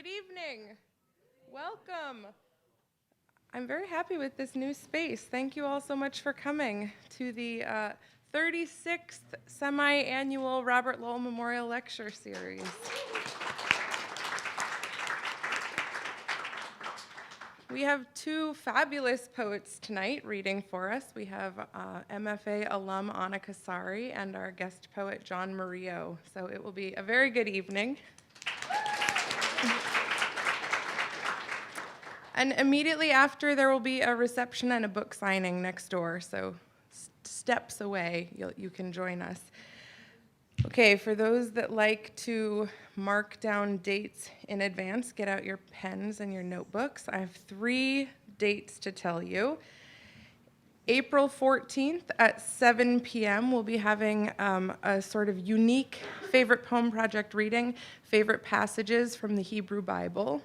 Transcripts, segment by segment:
Good evening. Welcome. I'm very happy with this new space. Thank you all so much for coming to the 36th semi-annual Robert Lowell Memorial Lecture Series. We have two fabulous poets tonight reading for us. We have MFA alum Annaka Saari and our guest poet John Murillo. So it will be a very good evening. And immediately after, there will be a reception and a book signing next door. So steps away, you can join us. Okay, for those that like to mark down dates in advance, get out your pens and your notebooks. I have 3 dates to tell you. April 14th at 7 p.m., we'll be having a sort of unique favorite poem project reading, favorite passages from the Hebrew Bible.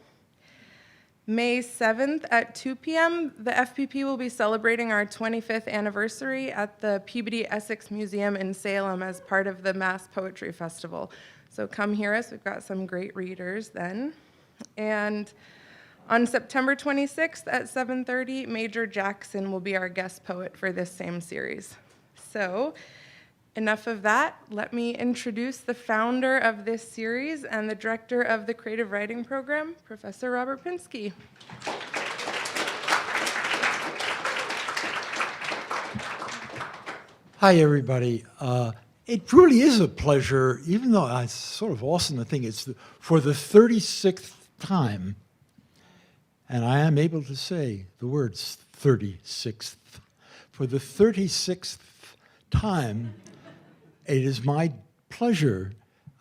May 7th at 2 p.m., the FPP will be celebrating our 25th anniversary at the Peabody Essex Museum in Salem as part of the Mass Poetry Festival. So come hear us. We've got some great readers then. And on September 26th at 7:30, Major Jackson will be our guest poet for this same series. So enough of that. Let me introduce the founder of this series and the director of the Creative Writing Program, Professor Robert Pinsky. Hi, everybody. It really is a pleasure, even though it's sort of awesome to think it's for the 36th time, and I am able to say the words 36th. For the 36th time, it is my pleasure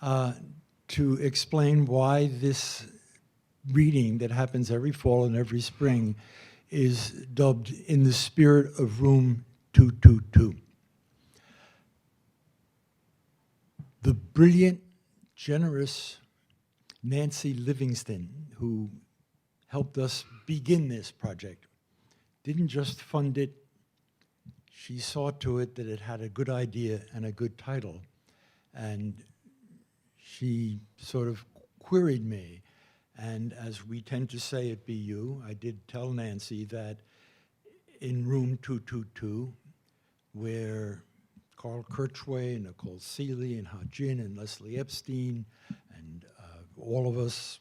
to explain why this reading that happens every fall and every spring is dubbed In the Spirit of Room 222. The brilliant, generous Nancy Livingston, who helped us begin this project, didn't just fund it. She saw to it that it had a good idea and a good title. And she sort of queried me. And as we tend to say at BU, I did tell Nancy that in room 222, where Carl Kirchway and Nicole Seeley and Ha-Jin and Leslie Epstein and all of us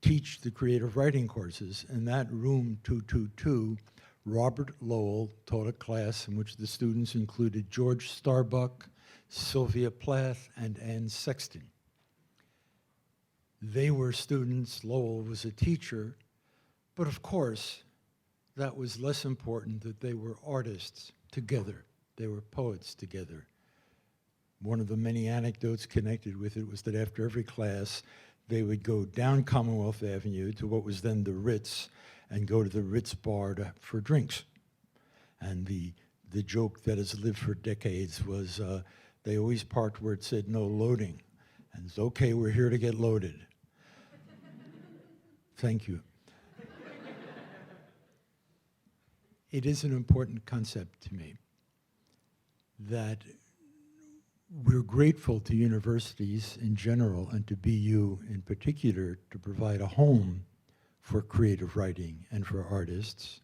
teach the creative writing courses, in that room 222, Robert Lowell taught a class in which the students included George Starbuck, Sylvia Plath, and Ann Sexton. They were students, Lowell was a teacher, but of course, that was less important that they were artists together. They were poets together. One of the many anecdotes connected with it was that after every class, they would go down Commonwealth Avenue to what was then the Ritz, and go to the Ritz bar for drinks. And the joke that has lived for decades was they always parked where it said no loading. And it's okay, we're here to get loaded. Thank you. It is an important concept to me that we're grateful to universities in general and to BU in particular to provide a home for creative writing and for artists,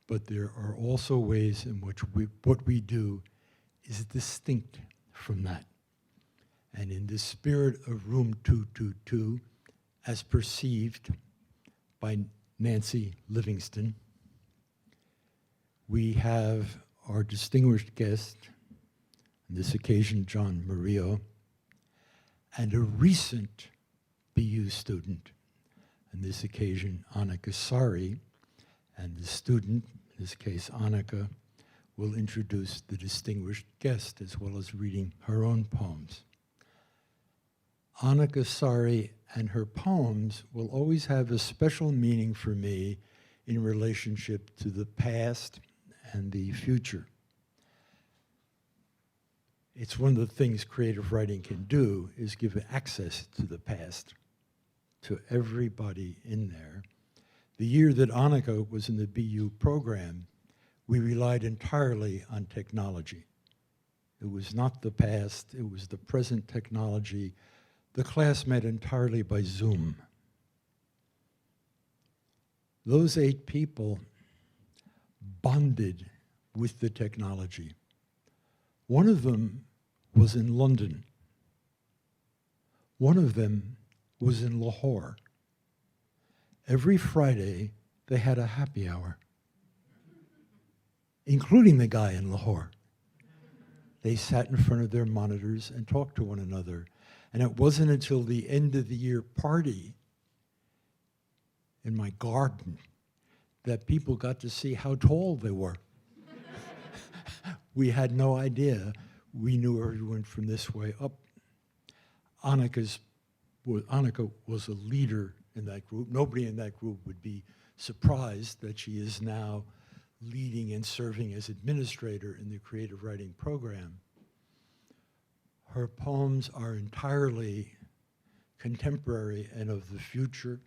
but there are also ways in which what we do is distinct from that. And in the spirit of room 222, as perceived by Nancy Livingston, we have our distinguished guest, on this occasion John Murillo, and a recent BU student, on this occasion, Annaka Saari, and the student, in this case Annaka, will introduce the distinguished guest as well as reading her own poems. Annaka Saari and her poems will always have a special meaning for me in relationship to the past and the future. It's one of the things creative writing can do is give access to the past to everybody in there. The year that Annaka was in the BU program, we relied entirely on technology. It was not the past, it was the present technology the class met entirely by Zoom. Those 8 people bonded with the technology. One of them was in London. One of them was in Lahore. Every Friday, they had a happy hour, including the guy in Lahore. They sat in front of their monitors and talked to one another. And it wasn't until the end of the year party in my garden that people got to see how tall they were. We had no idea. We knew everyone from this way up. Annaka was a leader in that group. Nobody in that group would be surprised that she is now leading and serving as administrator in the creative writing program. Her poems are entirely contemporary and of the future.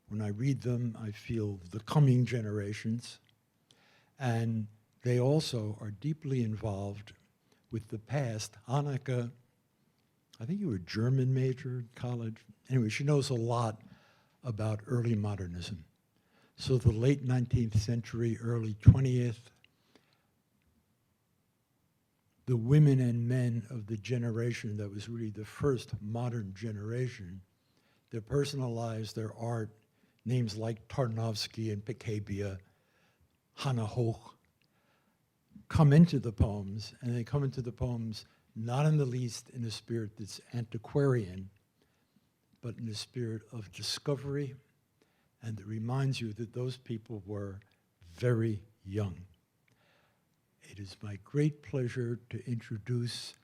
When I read them, I feel the coming generations. And they also are deeply involved with the past. Annaka, I think you were a German major in college. Anyway, she knows a lot about early modernism. So the late 19th century, early 20th, the women and men of the generation that was really the first modern generation, their personal lives, their art, names like Tarnowski and Picabia, Hannah Hoch, come into the poems, and they come into the poems not in the least in a spirit that's antiquarian, but in a spirit of discovery, and it reminds you that those people were very young. It is my great pleasure to introduce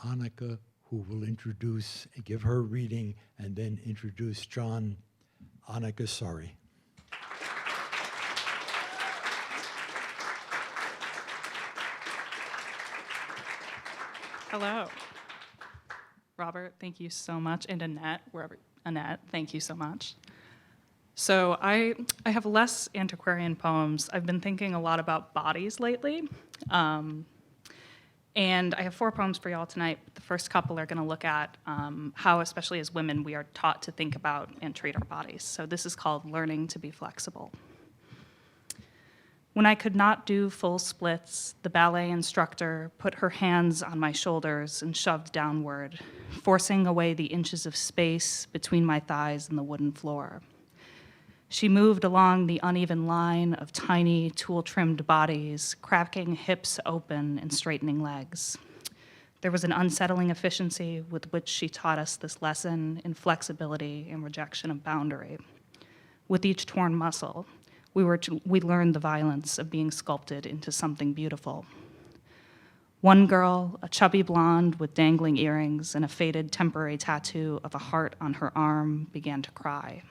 Annaka, who will introduce and give her reading, and then introduce John. Annaka, Saari. Hello. Robert, thank you so much. And Annette, Annette, thank you so much. So I have less antiquarian poems. I've been thinking a lot about bodies lately. And I have 4 poems for y'all tonight. The first couple are going to look at how, especially as women, we are taught to think about and treat our bodies. So this is called Learning to be Flexible. When I could not do full splits, the ballet instructor put her hands on my shoulders and shoved downward, forcing away the inches of space between my thighs and the wooden floor. She moved along the uneven line of tiny, tool-trimmed bodies, cracking hips open and straightening legs. There was an unsettling efficiency with which she taught us this lesson in flexibility and rejection of boundary. With each torn muscle, we learned the violence of being sculpted into something beautiful. One girl, a chubby blonde with dangling earrings and a faded temporary tattoo of a heart on her arm, began to cry.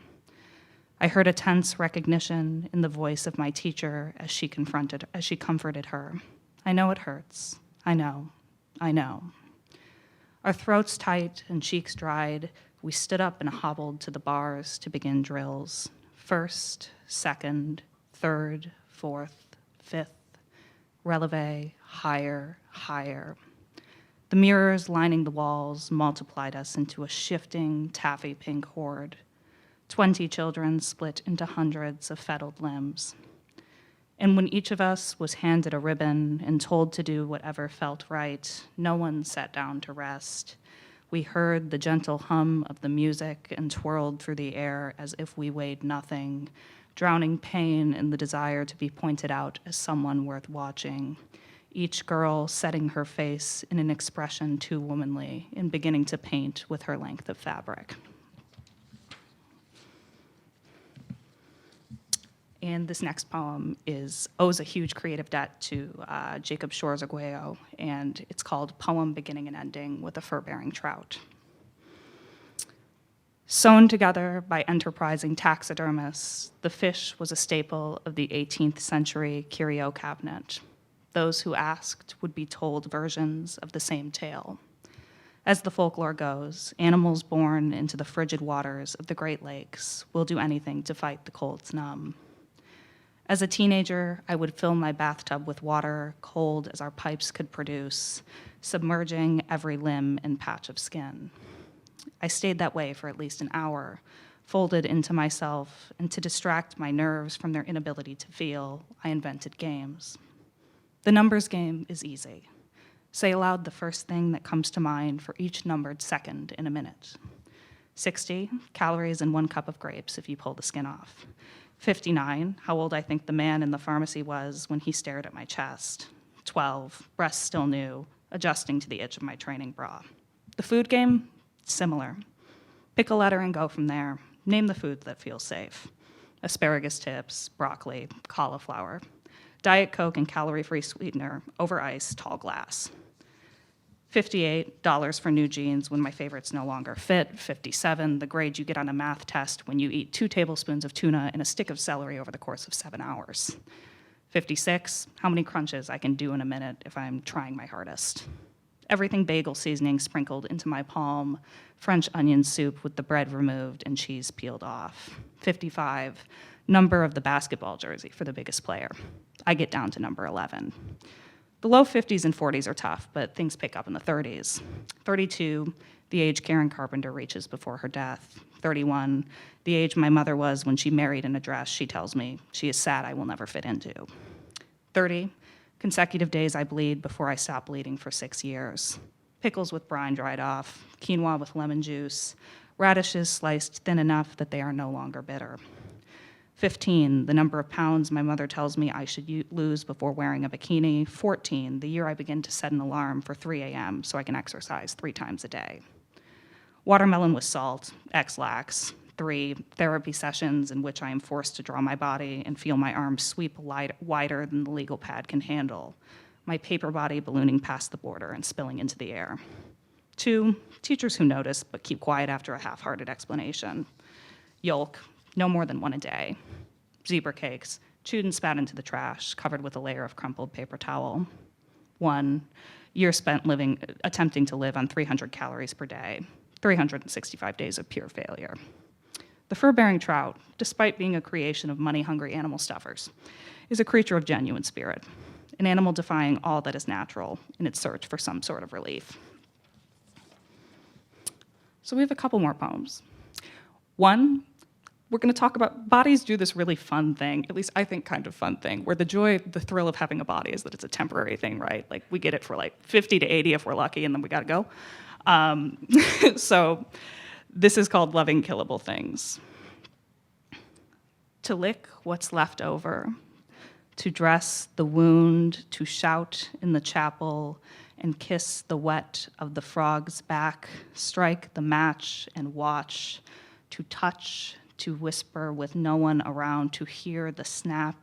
I heard a tense recognition in the voice of my teacher as she comforted her. I know it hurts. I know. Our throats tight and cheeks dried, we stood up and hobbled to the bars to begin drills. First, second, third, fourth, fifth, releve, higher. The mirrors lining the walls multiplied us into a shifting, taffy pink horde. 20 children split into hundreds of fettled limbs. And when each of us was handed a ribbon and told to do whatever felt right, no one sat down to rest. We heard the gentle hum of the music and twirled through the air as if we weighed nothing, drowning pain in the desire to be pointed out as someone worth watching. Each girl setting her face in an expression too womanly and beginning to paint with her length of fabric. And this next poem owes a huge creative debt to Jacob Shores Arguello, and it's called Poem Beginning and Ending with a Fur-Bearing Trout. Sewn together by enterprising taxidermists, the fish was a staple of the 18th century curio cabinet. Those who asked would be told versions of the same tale. As the folklore goes, animals born into the frigid waters of the Great Lakes will do anything to fight the cold's numb. As a teenager, I would fill my bathtub with water, cold as our pipes could produce, submerging every limb and patch of skin. I stayed that way for at least an hour, folded into myself, and to distract my nerves from their inability to feel, I invented games. The numbers game is easy. Say aloud the first thing that comes to mind for each numbered second in a minute. 60 calories in 1 cup of grapes if you pull the skin off. 59, how old I think the man in the pharmacy was when he stared at my chest. 12, breasts still new, adjusting to the itch of my training bra. The food game, similar. Pick a letter and go from there. Name the foods that feel safe. Asparagus tips, broccoli, cauliflower. Diet Coke and calorie-free sweetener, over ice, tall glass. $58 for new jeans when my favorites no longer fit. $57, the grade you get on a math test when you eat 2 tablespoons of tuna and a stick of celery over the course of 7 hours. $56, how many crunches I can do in a minute if I'm trying my hardest. Everything bagel seasoning sprinkled into my palm, French onion soup with the bread removed and cheese peeled off. 55, number of the basketball jersey for the biggest player. I get down to number 11. The low 50s and 40s are tough, but things pick up in the 30s. 32, the age Karen Carpenter reaches before her death. 31, the age my mother was when she married in a dress she tells me she is sad I will never fit into. 30, consecutive days I bleed before I stop bleeding for 6 years. Pickles with brine dried off, quinoa with lemon juice, radishes sliced thin enough that they are no longer bitter. 15, the number of pounds my mother tells me I should lose before wearing a bikini. 14, the year I begin to set an alarm for 3 a.m. so I can exercise 3 times a day. Watermelon with salt, X-Lax. 3, therapy sessions in which I am forced to draw my body and feel my arms sweep wider than the legal pad can handle, my paper body ballooning past the border and spilling into the air. 2, teachers who notice but keep quiet after a half-hearted explanation. Yolk, no more than 1 a day. Zebra cakes, chewed and spat into the trash, covered with a layer of crumpled paper towel. 1, year spent attempting to live on 300 calories per day. 365 days of pure failure. The fur-bearing trout, despite being a creation of money-hungry animal stuffers, is a creature of genuine spirit, an animal defying all that is natural in its search for some sort of relief. So we have a couple more poems. 1, we're going to talk about bodies do this really fun thing, at least I think kind of fun thing, where the thrill of having a body is that it's a temporary thing, right? Like we get it for like 50 to 80 if we're lucky, and then we got to go. So this is called Loving Killable Things. To lick what's left over, to dress the wound, to shout in the chapel and kiss the wet of the frog's back, strike the match and watch, to touch, to whisper with no one around, to hear the snap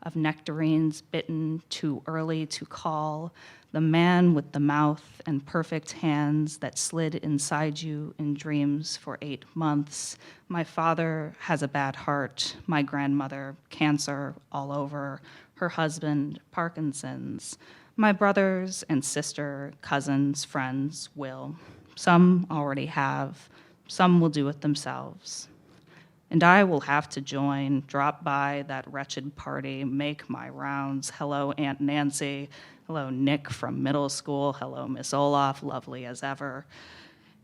of nectarines bitten too early to call, the man with the mouth and perfect hands that slid inside you in dreams for 8 months. My father has a bad heart, my grandmother, cancer all over, her husband, Parkinson's, my brothers and sister, cousins, friends will. Some already have, some will do it themselves. And I will have to join, drop by that wretched party, make my rounds. Hello, Aunt Nancy. Hello, Nick from middle school. Hello, Miss Olaf, lovely as ever.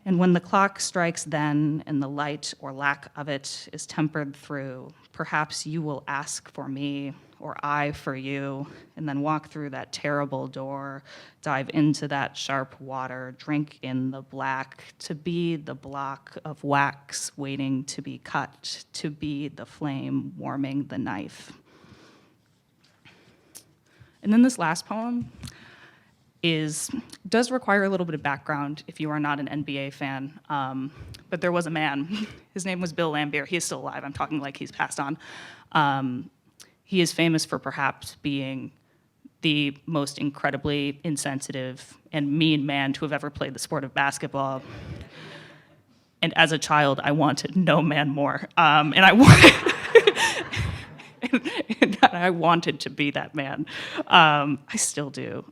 And when the clock strikes then, and the light or lack of it is tempered through, perhaps you will ask for me, or I for you, and then walk through that terrible door, dive into that sharp water, drink in the black, to be the block of wax waiting to be cut, to be the flame warming the knife. And then this last poem does require a little bit of background if you are not an NBA fan, but there was a man, his name was Bill Laimbeer, he is still alive, I'm talking like he's passed on. He is famous for perhaps being the most incredibly insensitive and mean man to have ever played the sport of basketball. And as a child, I wanted no man more. And I wanted to be that man. I still do.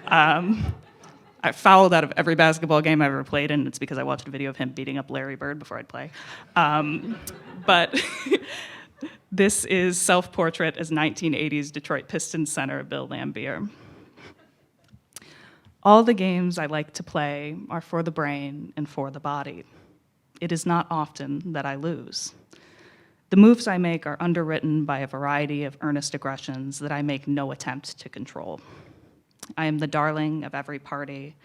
I fouled out of every basketball game I ever played in. It's because I watched a video of him beating up Larry Bird before I'd play. But this is self-portrait as 1980s Detroit Pistons center Bill Laimbeer. All the games I like to play are for the brain and for the body. it is not often that I lose. The moves I make are underwritten by a variety of earnest aggressions that I make no attempt to control. I am the darling of every party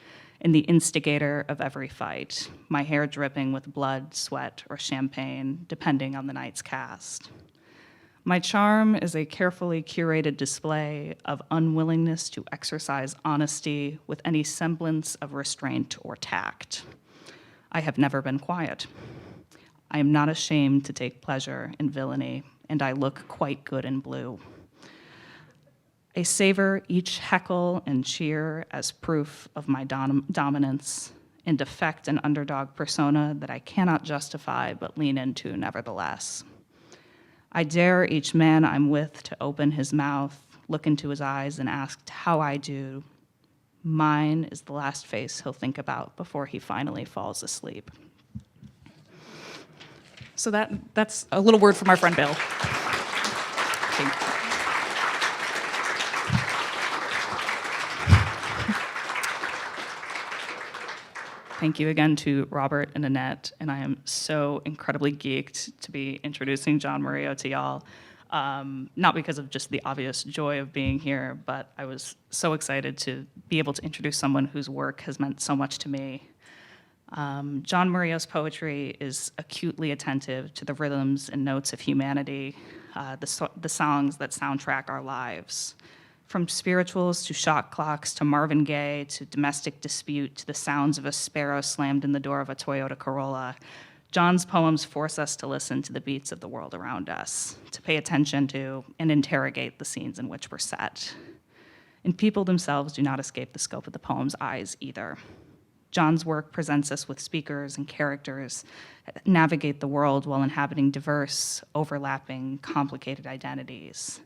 and the instigator of every fight, my hair dripping with blood, sweat, or champagne, depending on the night's cast. My charm is a carefully curated display of unwillingness to exercise honesty with any semblance of restraint or tact. I have never been quiet. I am not ashamed to take pleasure in villainy, and I look quite good in blue. I savor each heckle and cheer as proof of my dominance and affect an underdog persona that I cannot justify but lean into nevertheless. I dare each man I'm with to open his mouth, look into his eyes, and ask how I do. Mine is the last face he'll think about before he finally falls asleep. So that's a little word from our friend Bill. Thank you. Thank you again to Robert and Annette, and I am so incredibly geeked to be introducing John Murillo to y'all. Not because of just the obvious joy of being here, but I was so excited to be able to introduce someone whose work has meant so much to me. John Murillo's poetry is acutely attentive to the rhythms and notes of humanity, the songs that soundtrack our lives. From spirituals to shot clocks to Marvin Gaye to domestic dispute to the sounds of a sparrow slammed in the door of a Toyota Corolla, John's poems force us to listen to the beats of the world around us, to pay attention to and interrogate the scenes in which we're set. And people themselves do not escape the scope of the poem's eyes either. John's work presents us with speakers and characters that navigate the world while inhabiting diverse, overlapping, complicated identities.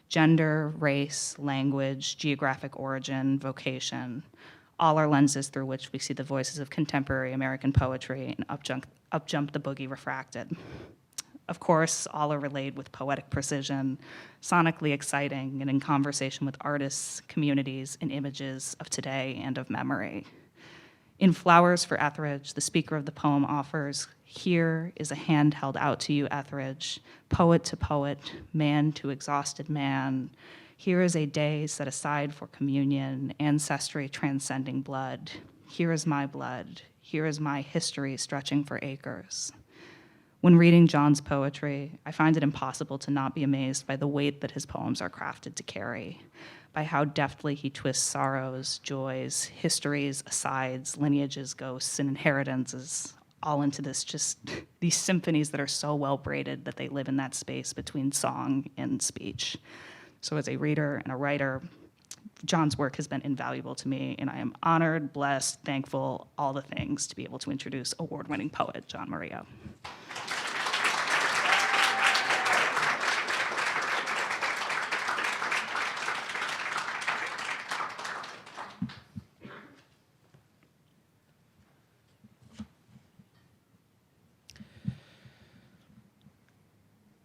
Gender, race, language, geographic origin, vocation, all are lenses through which we see the voices of contemporary American poetry and upjump the boogie refracted. Of course, all are relayed with poetic precision, sonically exciting, and in conversation with artists, communities, and images of today and of memory. In Flowers for Etheridge, the speaker of the poem offers, "Here is a hand held out to you, Etheridge, poet to poet, man to exhausted man. Here is a day set aside for communion, ancestry transcending blood. Here is my blood. Here is my history stretching for acres." When reading John's poetry, I find it impossible to not be amazed by the weight that his poems are crafted to carry, by how deftly he twists sorrows, joys, histories, asides, lineages, ghosts, and inheritances all into these symphonies that are so well braided that they live in that space between song and speech. So as a reader and a writer, John's work has been invaluable to me, and I am honored, blessed, thankful, all the things to be able to introduce award-winning poet John Murillo.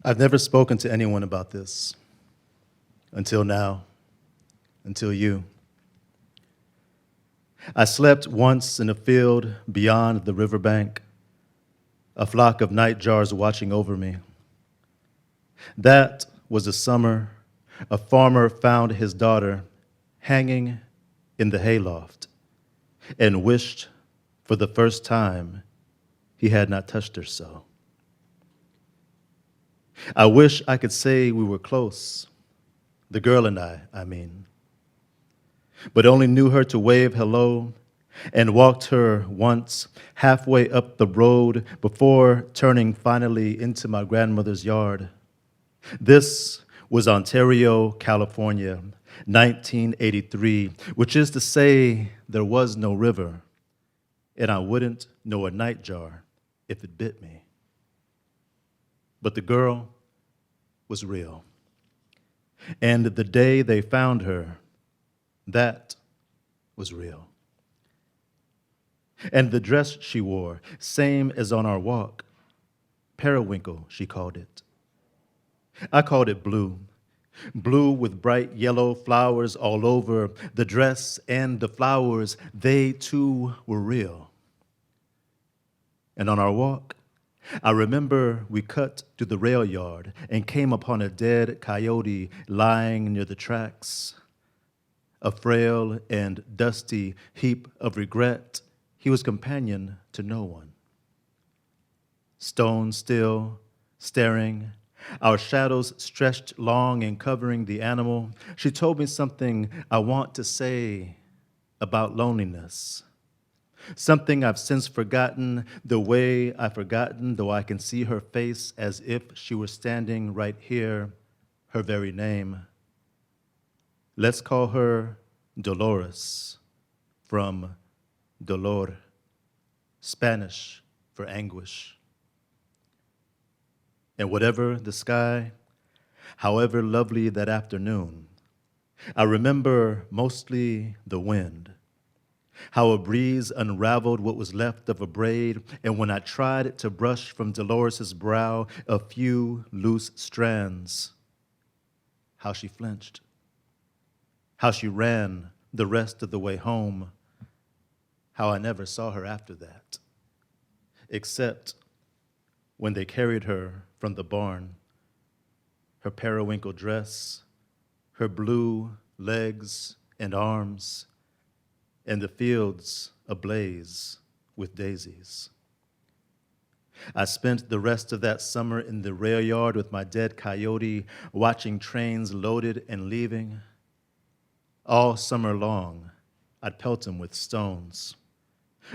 I've never spoken to anyone about this until now, until you. I slept once in a field beyond the riverbank, a flock of nightjars watching over me. That was a summer a farmer found his daughter hanging in the hayloft and wished for the first time he had not touched her so. I wish I could say we were close, the girl and I mean, but only knew her to wave hello and walked her once halfway up the road before turning finally into my grandmother's yard. This was Ontario, California, 1983, which is to say there was no river, and I wouldn't know a nightjar if it bit me. But the girl was real. And the day they found her, that was real. And the dress she wore, same as on our walk, periwinkle, she called it. I called it blue. Blue with bright yellow flowers all over the dress and the flowers, they too were real. And on our walk, I remember we cut through the rail yard and came upon a dead coyote lying near the tracks. A frail and dusty heap of regret, he was companion to no one. Stone still, staring, our shadows stretched long and covering the animal. She told me something I want to say about loneliness. Something I've since forgotten, the way I've forgotten, though I can see her face as if she were standing right here, her very name. Let's call her Dolores, from dolor, Spanish for anguish. And whatever the sky, however lovely that afternoon, I remember mostly the wind, how a breeze unraveled what was left of a braid, and when I tried to brush from Dolores's brow a few loose strands, how she flinched, how she ran the rest of the way home, how I never saw her after that, except when they carried her from the barn, her periwinkle dress, her blue legs and arms, and the fields ablaze with daisies. I spent the rest of that summer in the rail yard with my dead coyote, watching trains loaded and leaving. All summer long, I'd pelt him with stones.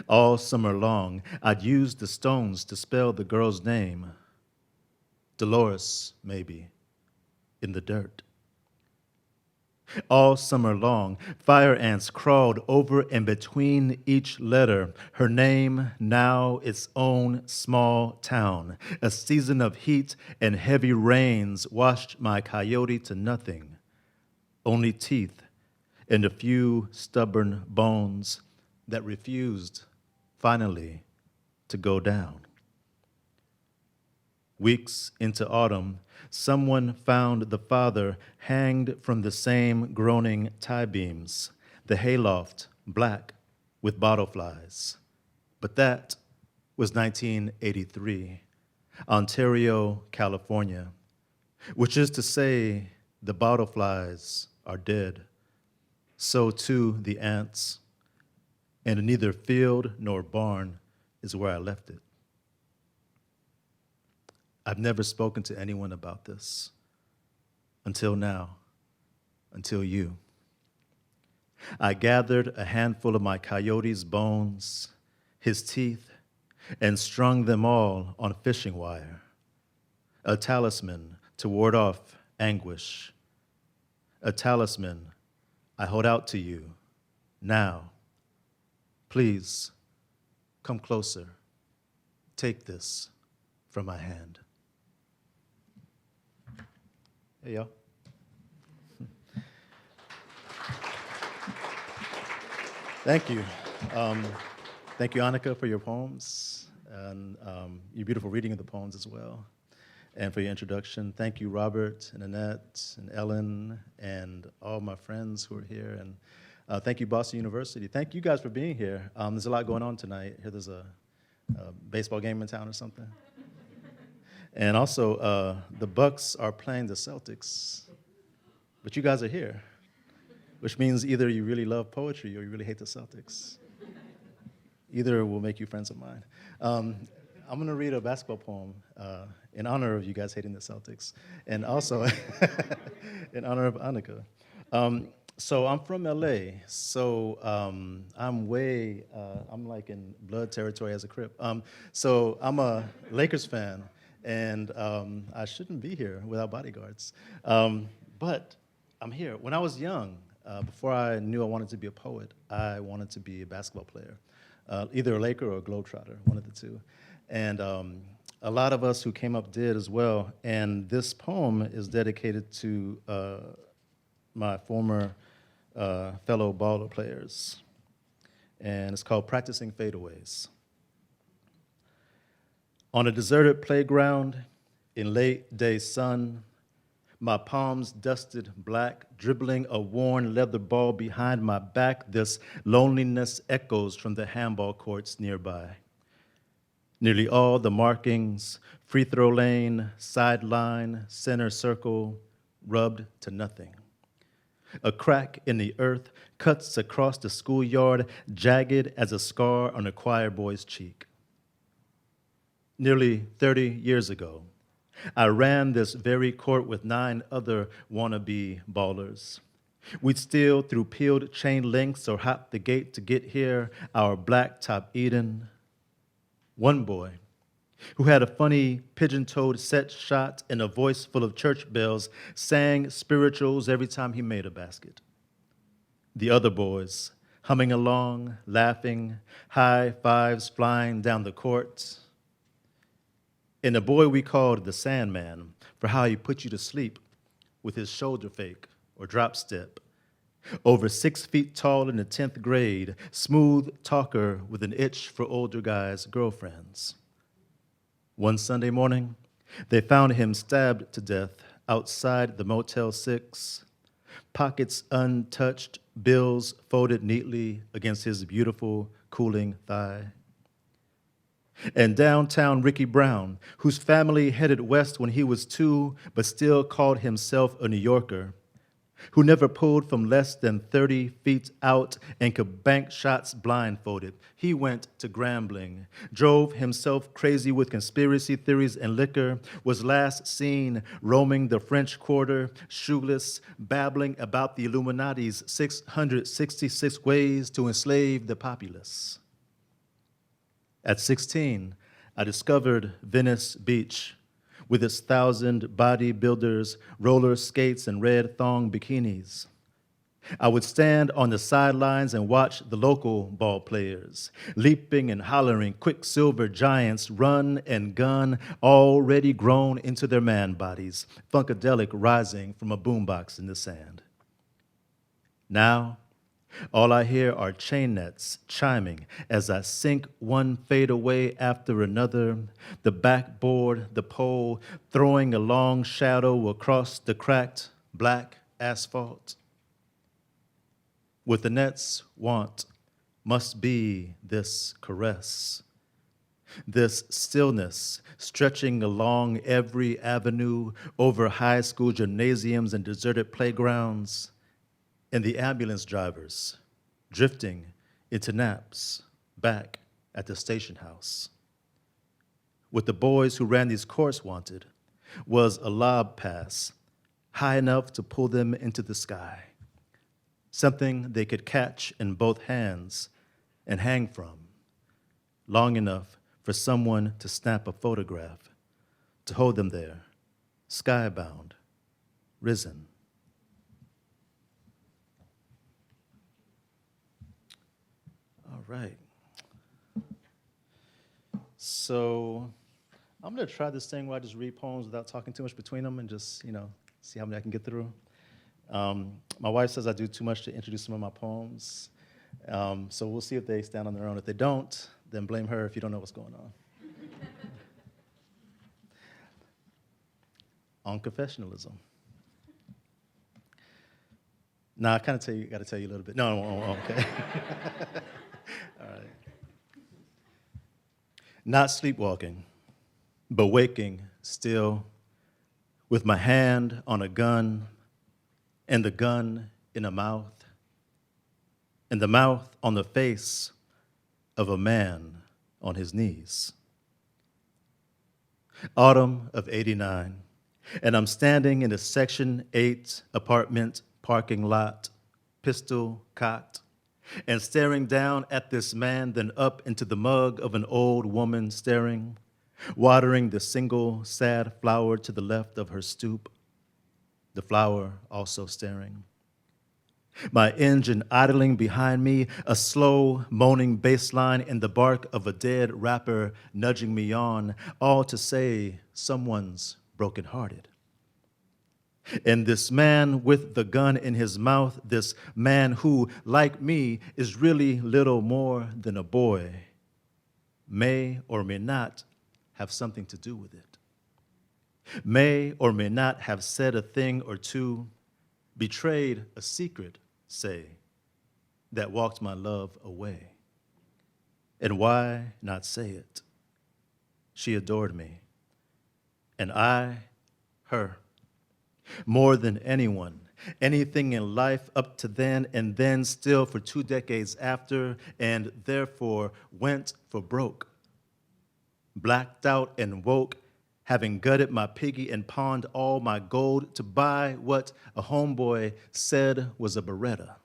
All summer long, I'd use the stones to spell the girl's name. Dolores, maybe, in the dirt. All summer long, fire ants crawled over and between each letter. Her name, now its own small town. A season of heat and heavy rains washed my coyote to nothing. Only teeth and a few stubborn bones that refused, finally, to go down. Weeks into autumn, someone found the father hanged from the same groaning tie beams, the hayloft black with bottleflies. But that was 1983, Ontario, California, which is to say the bottleflies are dead. So too the ants, and neither field nor barn is where I left it. I've never spoken to anyone about this until now, until you. I gathered a handful of my coyote's bones, his teeth, and strung them all on fishing wire, a talisman to ward off anguish, a talisman I hold out to you now. Please, come closer. Take this from my hand. Hey, y'all. Thank you. Thank you, Annaka, for your poems and your beautiful reading of the poems as well, and for your introduction. Thank you, Robert and Annette and Ellen and all my friends who are here. And thank you, Boston University. Thank you guys for being here. There's a lot going on tonight. Here there's a baseball game in town or something. And also, the Bucks are playing the Celtics, but you guys are here, which means either you really love poetry or you really hate the Celtics. Either will make you friends of mine. I'm going to read a basketball poem in honor of you guys hating the Celtics, and also in honor of Annaka. So I'm from LA, so I'm like in blood territory as a Crip. So I'm a Lakers fan, and I shouldn't be here without bodyguards. But I'm here. When I was young, before I knew I wanted to be a poet, I wanted to be a basketball player, either a Laker or a Globetrotter, one of the two. And a lot of us who came up did as well. And this poem is dedicated to my former fellow baller players. And it's called Practicing Fadeaways. On a deserted playground in late day sun, my palms dusted black, dribbling a worn leather ball behind my back, this loneliness echoes from the handball courts nearby. Nearly all the markings, free throw lane, sideline, center circle, rubbed to nothing. A crack in the earth cuts across the schoolyard, jagged as a scar on a choir boy's cheek. Nearly 30 years ago, I ran this very court with 9 other wannabe ballers. We'd steal through peeled chain links or hop the gate to get here, our blacktop Eden. One boy, who had a funny pigeon-toed set shot and a voice full of church bells, sang spirituals every time he made a basket. The other boys, humming along, laughing, high fives flying down the court. And a boy we called the Sandman for how he put you to sleep with his shoulder fake or drop step. Over 6 feet tall in the 10th grade, smooth talker with an itch for older guys' girlfriends. One Sunday morning, they found him stabbed to death outside the Motel 6, pockets untouched, bills folded neatly against his beautiful, cooling thigh. And downtown Ricky Brown, whose family headed west when he was 2, but still called himself a New Yorker, who never pulled from less than 30 feet out and could bank shots blindfolded. He went to Grambling, drove himself crazy with conspiracy theories and liquor, was last seen roaming the French Quarter, shoeless, babbling about the Illuminati's 666 ways to enslave the populace. At 16, I discovered Venice Beach, with its 1,000 bodybuilders, roller skates, and red thong bikinis. I would stand on the sidelines and watch the local ball players, leaping and hollering quicksilver giants run and gun, already grown into their man bodies, funkadelic rising from a boombox in the sand. Now, all I hear are chain nets chiming as I sink one fadeaway after another, the backboard, the pole, throwing a long shadow across the cracked black asphalt. What the nets want must be this caress, this stillness stretching along every avenue, over high school gymnasiums and deserted playgrounds, and the ambulance drivers drifting into naps back at the station house. What the boys who ran these courts wanted was a lob pass high enough to pull them into the sky, something they could catch in both hands and hang from, long enough for someone to snap a photograph, to hold them there, skybound, risen. All right. So I'm going to try this thing where I just read poems without talking too much between them and just, see how many I can get through. My wife says I do too much to introduce some of my poems. So we'll see if they stand on their own. If they don't, then blame her if you don't know what's going on. On confessionalism. Nah, I kind of got to tell you a little bit. No, okay. All right. Not sleepwalking, but waking still, with my hand on a gun, and the gun in a mouth, and the mouth on the face of a man on his knees. Autumn of '89, and I'm standing in a Section 8 apartment parking lot, pistol cocked, and staring down at this man, then up into the mug of an old woman staring, watering the single sad flower to the left of her stoop, the flower also staring. My engine idling behind me, a slow, moaning bass line and the bark of a dead rapper nudging me on, all to say someone's brokenhearted. And this man with the gun in his mouth, this man who, like me, is really little more than a boy, may or may not have something to do with it. May or may not have said a thing or two, betrayed a secret, say, that walked my love away. And why not say it? she adored me, and I, her, more than anyone, anything in life up to then, and then still for 2 decades after, and therefore went for broke. Blacked out and woke, having gutted my piggy and pawned all my gold to buy what a homeboy said was a Beretta.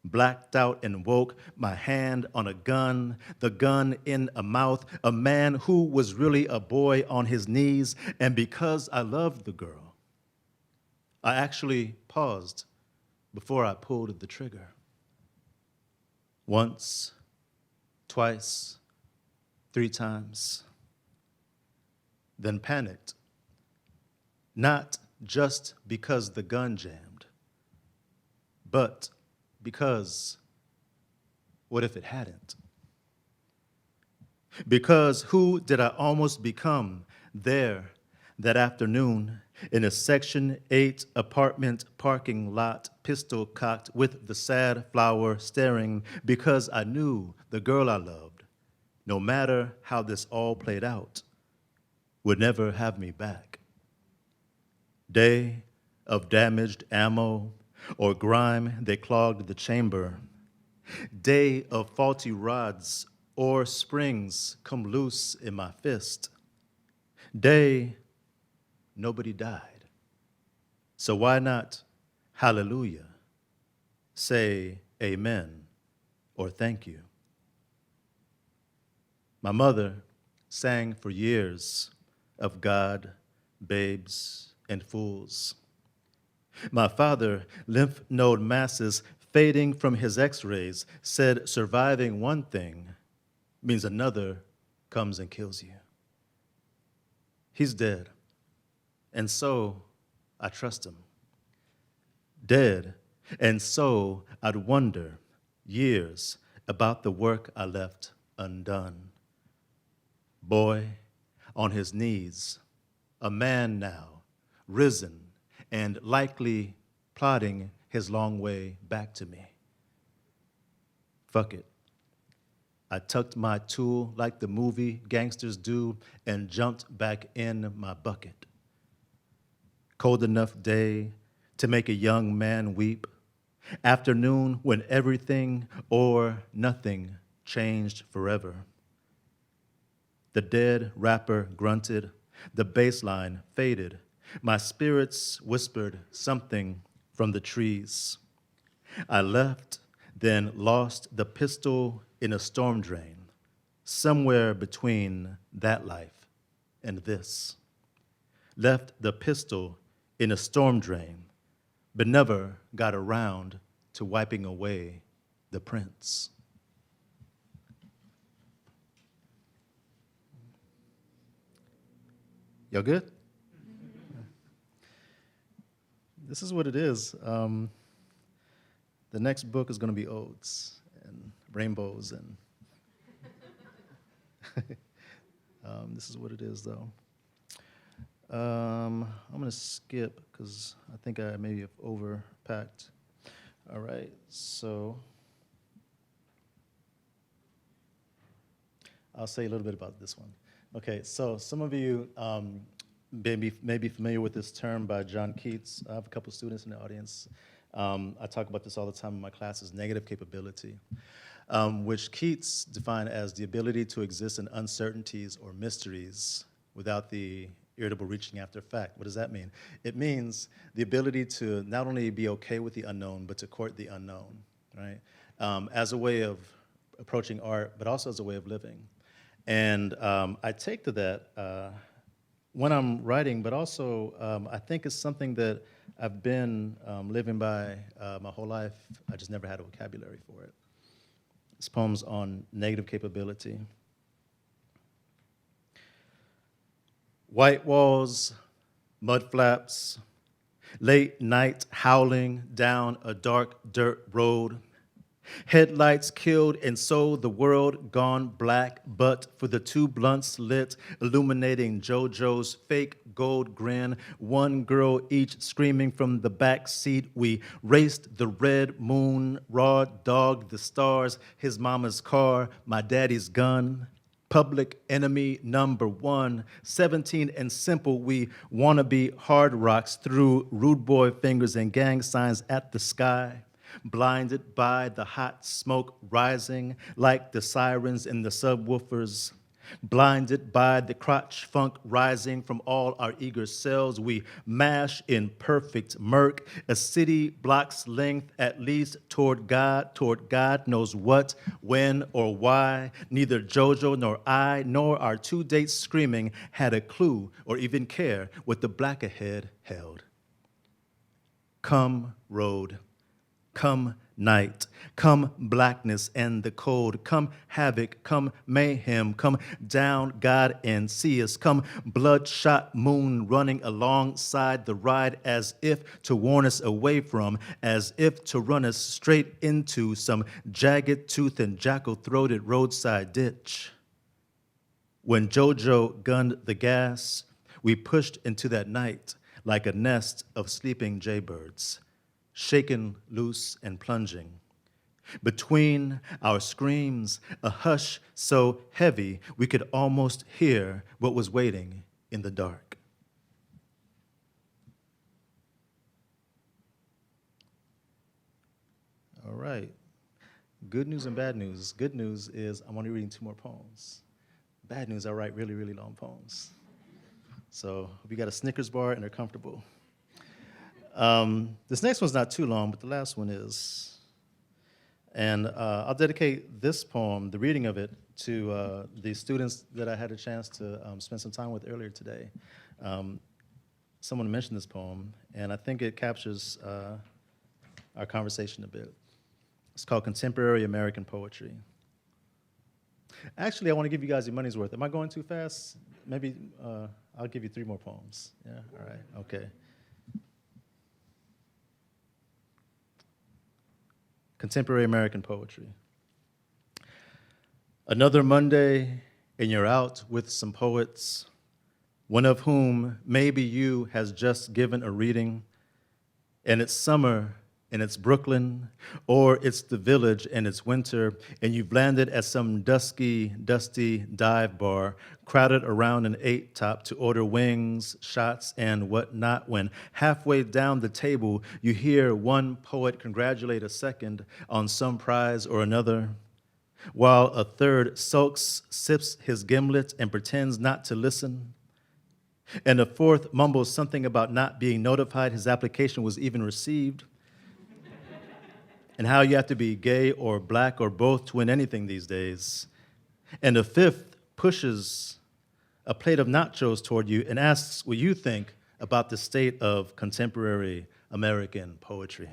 Blacked out and woke, my hand on a gun, the gun in a mouth, a man who was really a boy on his knees, and because I loved the girl, I actually paused before I pulled the trigger. Once, twice, 3 times, then panicked, not just because the gun jammed, but because what if it hadn't? Because who did I almost become there that afternoon in a Section 8 apartment parking lot, pistol cocked with the sad flower staring, because I knew the girl I loved, no matter how this all played out, would never have me back. Day of damaged ammo or grime they clogged the chamber. Day of faulty rods or springs come loose in my fist. Day nobody died. So why not hallelujah, say amen or thank you? My mother sang for years of God, babes, and fools. My father, lymph node masses fading from his x-rays, said surviving one thing means another comes and kills you. He's dead, and so I trust him. Dead, and so I'd wonder years about the work I left undone. Boy on his knees, a man now, risen and likely plodding his long way back to me. Fuck it. I tucked my tool like the movie gangsters do and jumped back in my bucket. Cold enough day to make a young man weep. Afternoon when everything or nothing changed forever. The dead rapper grunted, the bass line faded. My spirits whispered something from the trees. I left, then lost the pistol in a storm drain, somewhere between that life and this. Left the pistol in a storm drain, but never got around to wiping away the prints. Y'all good? This is what it is. The next book is going to be odes and rainbows, and this is what it is, though. I'm going to skip because I think I maybe have overpacked. All right, so I'll say a little bit about this one. Okay, so some of you may be familiar with this term by John Keats. I have a couple students in the audience. I talk about this all the time in my classes, negative capability, which Keats defined as the ability to exist in uncertainties or mysteries without the irritable reaching after fact. What does that mean? It means the ability to not only be okay with the unknown, but to court the unknown, right? As a way of approaching art, but also as a way of living. And I take to that when I'm writing, but also I think it's something that I've been living by my whole life. I just never had a vocabulary for it. This poem's on negative capability. White walls, mud flaps, late night howling down a dark dirt road. Headlights killed and so the world gone black, but for the 2 blunts lit, illuminating JoJo's fake gold grin, one girl each screaming from the back seat. We raced the red moon, raw dogged the stars, his mama's car, my daddy's gun. Public enemy number one. 17 and simple, we wanna be hard rocks through rude boy fingers and gang signs at the sky. Blinded by the hot smoke rising like the sirens in the subwoofers. Blinded by the crotch funk rising from all our eager cells, we mash in perfect murk, a city block's length at least toward God knows what, when, or why. Neither Jojo nor I, nor our 2 dates screaming had a clue or even care what the black ahead held. Come, road. Come night, come blackness and the cold, come havoc, come mayhem, come down God and see us, come bloodshot moon running alongside the ride as if to warn us away from, as if to run us straight into some jagged tooth and jackal-throated roadside ditch. When Jojo gunned the gas, we pushed into that night like a nest of sleeping jaybirds, shaken loose and plunging. Between our screams, a hush so heavy we could almost hear what was waiting in the dark. All right. Good news and bad news. Good news is I'm only reading 2 more poems. Bad news, I write really, really long poems. So we got a Snickers bar and they're comfortable. This next one's not too long, but the last one is. And I'll dedicate this poem, the reading of it, to the students that I had a chance to spend some time with earlier today. Someone mentioned this poem, and I think it captures our conversation a bit. It's called Contemporary American Poetry. Actually, I want to give you guys your money's worth. Am I going too fast? Maybe I'll give you 3 more poems. Yeah, all right, okay. Contemporary American poetry. Another Monday, and you're out with some poets, one of whom, maybe you, has just given a reading, and it's summer, and it's Brooklyn, or it's the Village, and it's winter, and you've landed at some dusty dive bar, crowded around an 8-top to order wings, shots, and whatnot, when halfway down the table, you hear one poet congratulate a second on some prize or another, while a third sulks, sips his gimlet, and pretends not to listen, and a fourth mumbles something about not being notified his application was even received, and how you have to be gay or black or both to win anything these days. And a fifth pushes a plate of nachos toward you and asks what you think about the state of contemporary American poetry.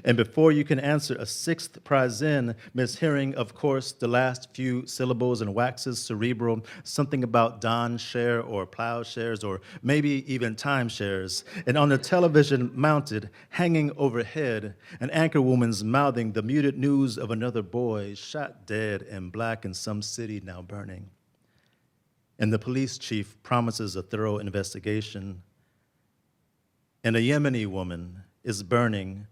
And before you can answer, a 6th prize in, mishearing, of course, the last few syllables and waxes cerebral, something about Don share or plowshares or maybe even timeshares. And on the television mounted, hanging overhead, an anchor woman's mouthing the muted news of another boy shot dead and black in some city now burning. And the police chief promises a thorough investigation. And a Yemeni woman is burning,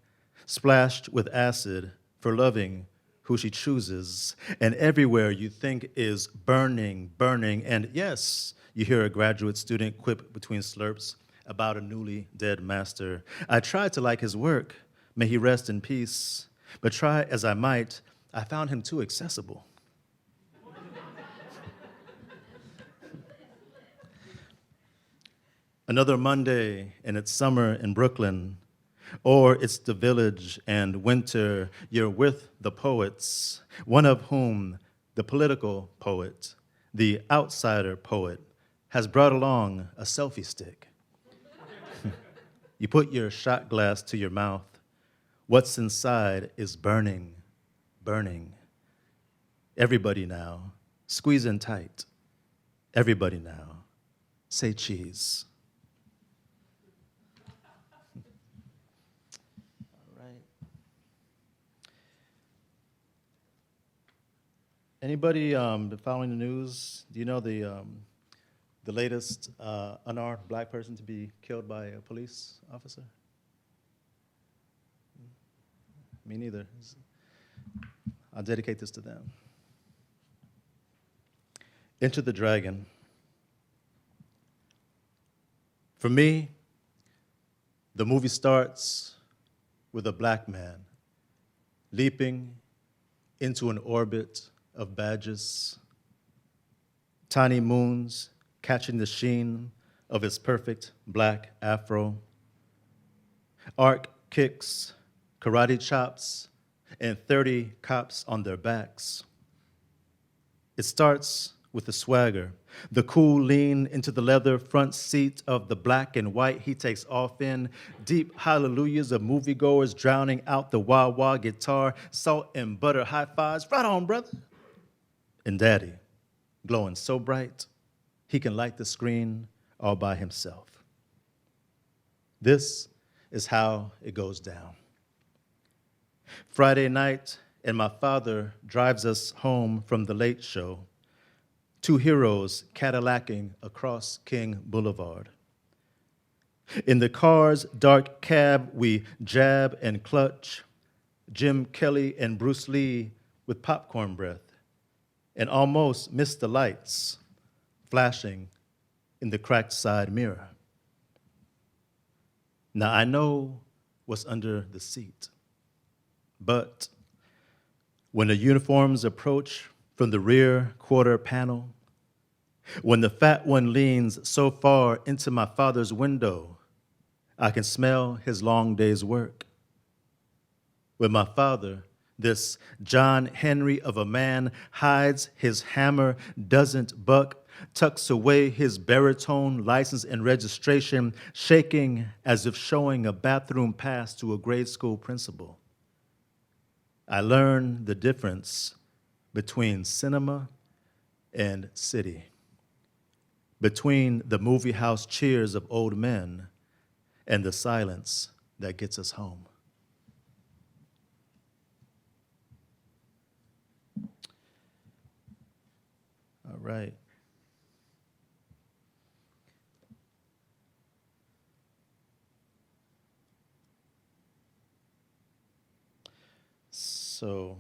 splashed with acid for loving who she chooses, and everywhere you think is burning, burning, and yes, you hear a graduate student quip between slurps about a newly dead master. I tried to like his work, may he rest in peace, but try as I might, I found him too accessible. Another Monday, and it's summer in Brooklyn, or it's the Village and winter, you're with the poets, one of whom, the political poet, the outsider poet, has brought along a selfie stick. You put your shot glass to your mouth. What's inside is burning, burning. Everybody now, squeeze in tight. Everybody now, say cheese. Anybody been following the news? Do you know the latest unarmed black person to be killed by a police officer? Me neither. I'll dedicate this to them. Enter the Dragon. For me, the movie starts with a black man leaping into an orbit of badges, tiny moons catching the sheen of his perfect black afro, arc kicks, karate chops, and 30 cops on their backs. It starts with the swagger, the cool lean into the leather front seat of the black and white he takes off in, deep hallelujahs of moviegoers drowning out the wah-wah guitar, salt and butter high fives, right on, brother. And Daddy, glowing so bright, he can light the screen all by himself. This is how it goes down. Friday night, and my father drives us home from the late show, two heroes Cadillacing across King Boulevard. In the car's dark cab, we jab and clutch, Jim Kelly and Bruce Lee with popcorn breath, and almost miss the lights flashing in the cracked side mirror. Now I know what's under the seat, but when the uniforms approach from the rear quarter panel, when the fat one leans so far into my father's window, I can smell his long day's work. When my father, this John Henry of a man, hides his hammer, doesn't buck, tucks away his baritone license and registration, shaking as if showing a bathroom pass to a grade school principal, I learn the difference between cinema and city, between the movie house cheers of old men and the silence that gets us home. All right. So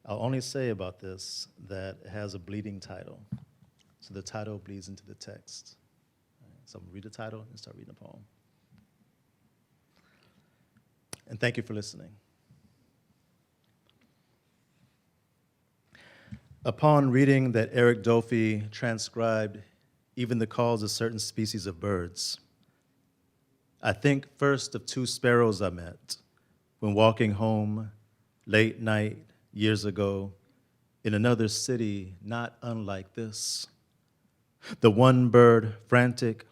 I'll only say about this that it has a bleeding title. So the title bleeds into the text. So I'm gonna read the title and start reading the poem. And thank you for listening. Upon reading that Eric Dolphy transcribed even the calls of certain species of birds, I think first of two sparrows I met when walking home late night years ago in another city not unlike this. The one bird frantic,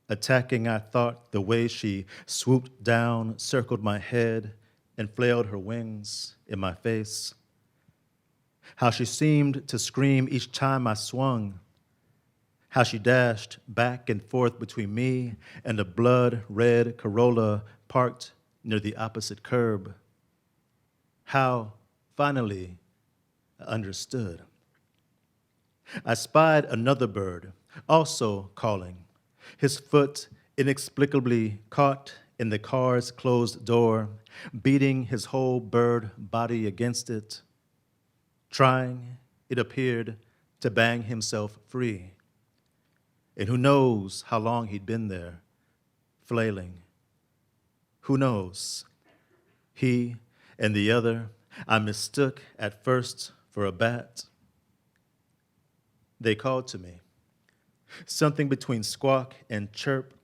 attacking, I thought, the way she swooped down, circled my head, and flailed her wings in my face. How she seemed to scream each time I swung. How she dashed back and forth between me and a blood-red Corolla parked near the opposite curb. How, finally, I understood. I spied another bird, also calling, his foot inexplicably caught in the car's closed door, beating his whole bird body against it, trying, it appeared, to bang himself free. And who knows how long he'd been there, flailing. Who knows? He and the other I mistook at first for a bat. They called to me, something between squawk and chirp,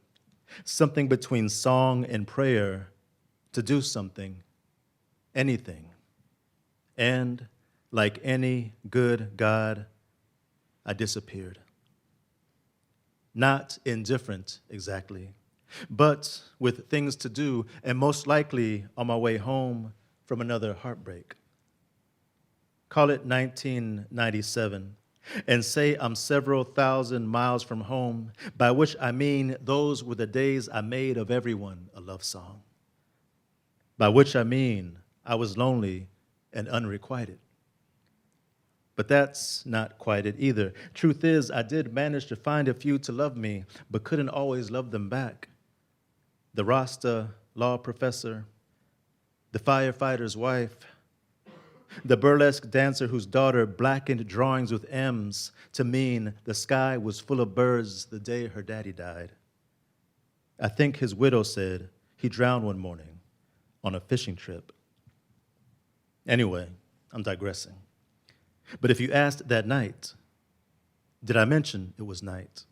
something between song and prayer, to do something, anything. And like any good God, I disappeared. Not indifferent exactly, but with things to do, and most likely on my way home from another heartbreak. Call it 1997, and say I'm several thousand miles from home, by which I mean those were the days I made of everyone a love song. By which I mean I was lonely and unrequited. But that's not quite it either. Truth is, I did manage to find a few to love me, but couldn't always love them back. The Rasta law professor, the firefighter's wife, the burlesque dancer whose daughter blackened drawings with M's to mean the sky was full of birds the day her daddy died. I think his widow said he drowned one morning on a fishing trip. Anyway, I'm digressing. But if you asked that night, did I mention it was night?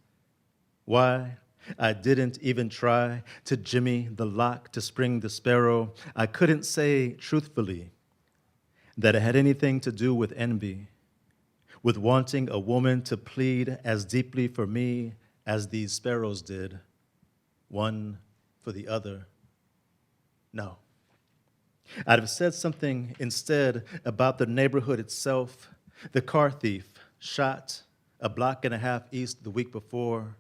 Why, I didn't even try to jimmy the lock to spring the sparrow. I couldn't say truthfully that it had anything to do with envy, with wanting a woman to plead as deeply for me as these sparrows did, one for the other. No. I'd have said something instead about the neighborhood itself, the car thief shot a block and a half east the week before,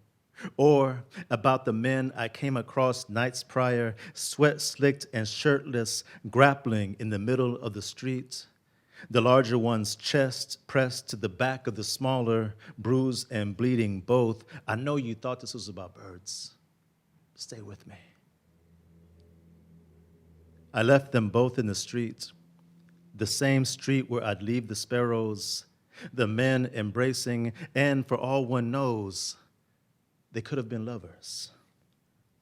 or about the men I came across nights prior, sweat-slicked and shirtless, grappling in the middle of the street, the larger one's chest pressed to the back of the smaller, bruised and bleeding both. I know you thought this was about birds. Stay with me. I left them both in the street, the same street where I'd leave the sparrows, the men embracing, and for all one knows, they could have been lovers.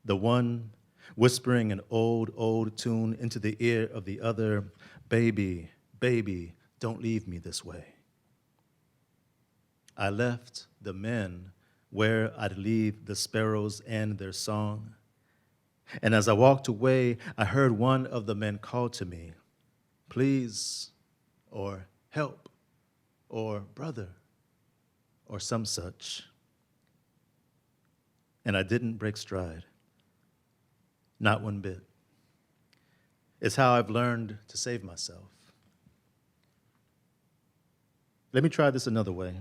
The one whispering an old, old tune into the ear of the other, baby, baby, don't leave me this way. I left the men where I'd leave the sparrows and their song. And as I walked away, I heard one of the men call to me, please, or help, or brother, or some such. And I didn't break stride, not one bit. It's how I've learned to save myself. Let me try this another way.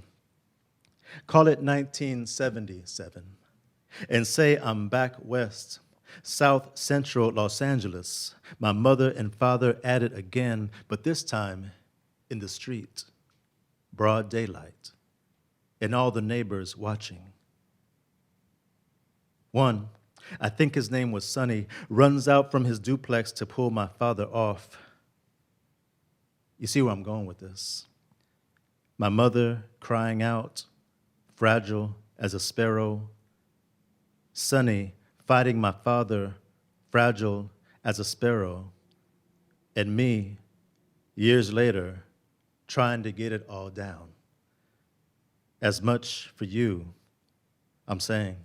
Call it 1977, and say I'm back west, South Central Los Angeles, my mother and father at it again, but this time in the street, broad daylight, and all the neighbors watching. One, I think his name was Sonny, runs out from his duplex to pull my father off. You see where I'm going with this. My mother crying out, fragile as a sparrow. Sonny fighting my father, fragile as a sparrow. And me, years later, trying to get it all down. As much for you, I'm saying,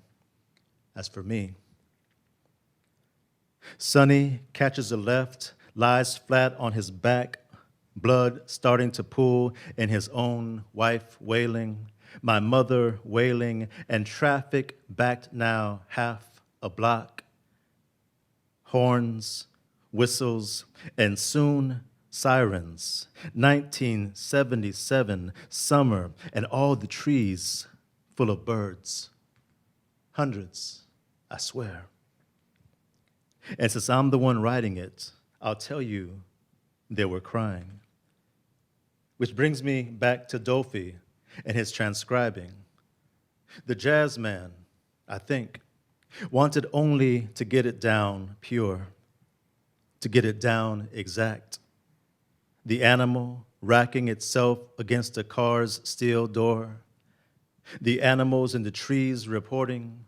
as for me. Sonny catches a left, lies flat on his back, blood starting to pool, and his own wife wailing, my mother wailing, and traffic backed now half a block. Horns, whistles, and soon sirens. 1977, summer, and all the trees full of birds. Hundreds, I swear. And since I'm the one writing it, I'll tell you they were crying. Which brings me back to Dolphy and his transcribing. The jazz man, I think, wanted only to get it down pure, to get it down exact. The animal racking itself against a car's steel door, the animals in the trees reporting,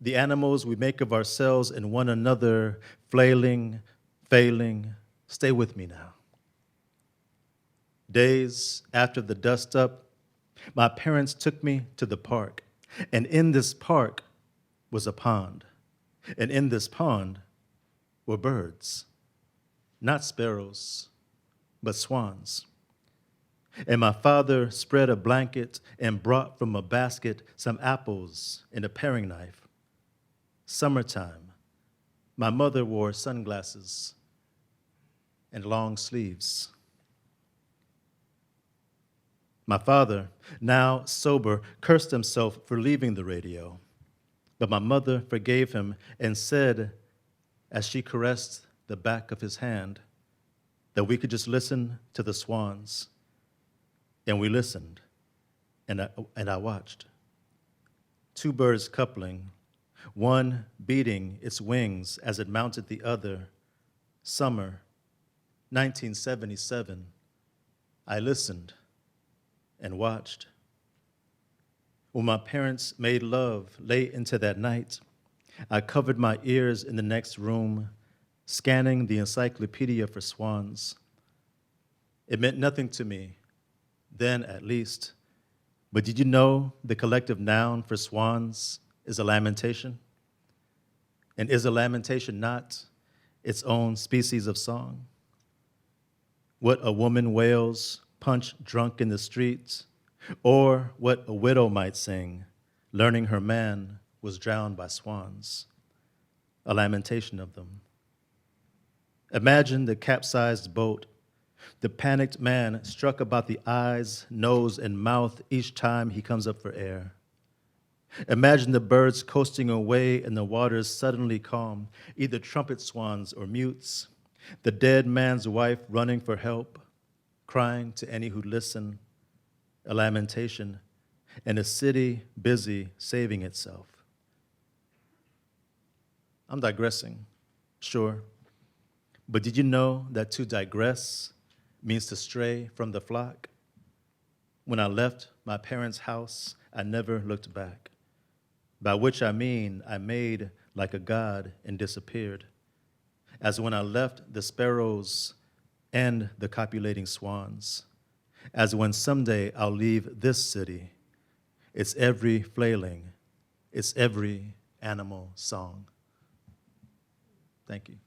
the animals we make of ourselves and one another, flailing, failing. Stay with me now. Days after the dust up, my parents took me to the park, and in this park was a pond, and in this pond were birds, not sparrows, but swans. And my father spread a blanket and brought from a basket some apples and a paring knife. Summertime, my mother wore sunglasses and long sleeves. My father, now sober, cursed himself for leaving the radio, but my mother forgave him and said, as she caressed the back of his hand, that we could just listen to the swans. And we listened, and I watched. Two birds coupling, one beating its wings as it mounted the other. Summer, 1977, I listened and watched. When my parents made love late into that night, I covered my ears in the next room, scanning the encyclopedia for swans. It meant nothing to me, then at least. But did you know the collective noun for swans is a lamentation? And is a lamentation not its own species of song? What a woman wails, punch drunk in the streets, or what a widow might sing, learning her man was drowned by swans, a lamentation of them. Imagine the capsized boat, the panicked man struck about the eyes, nose, and mouth each time he comes up for air. Imagine the birds coasting away and the waters suddenly calm, either trumpet swans or mutes, the dead man's wife running for help, crying to any who listen, a lamentation, and a city busy saving itself. I'm digressing, sure, but did you know that to digress means to stray from the flock? When I left my parents' house, I never looked back, by which I mean I made like a god and disappeared, as when I left the sparrows and the copulating swans, as when someday I'll leave this city, its every flailing, its every animal song. Thank you.